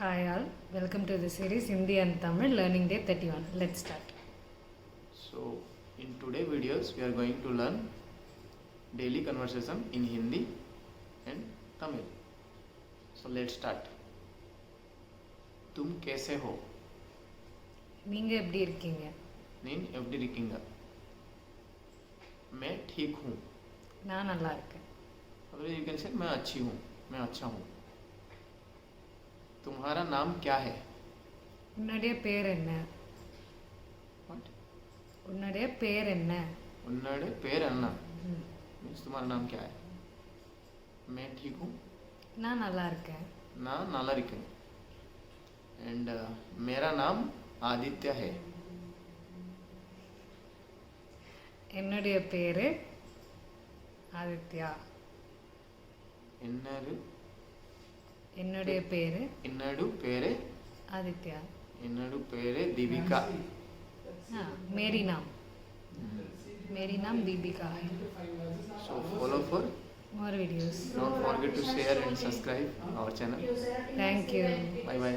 Hi all, welcome to the series Hindi and Tamil Learning Day 31. Let's start. So, in today's videos, we are going to learn daily conversation in Hindi and Tamil. So, let's start. तुम कैसे हो? நீங்க எப்படி இருக்கீங்க? நீன் எப்படி இருக்கீங்க? मैं ठीक हूँ. நான் நல்லா இருக்கேன். Otherwise you can say मैं अच्छी हूँ. मैं अच्छा हूँ. तुम्हारा नाम क्या है? உன்னுடைய பேர் என்ன? What? உன்னுடைய பேர் என்ன? उन्नड़े पैर अन्ना. Means तुम्हारा नाम क्या है? मैं ठीक हूँ. நான் நல்லா இருக்கேன். ना नाला रिकन. And मेरा नाम आदित्य है. என்னுடைய பேரு ஆதித்யா. इन्नरु என்னுடைய பேரு इन्नडु पेरे ஆதித்யா. इन्नडु पेरे दीपिका. मेरी नाम दीपिका है. So follow for More videos. don't forget to share and subscribe our channel. Thank you. Bye bye.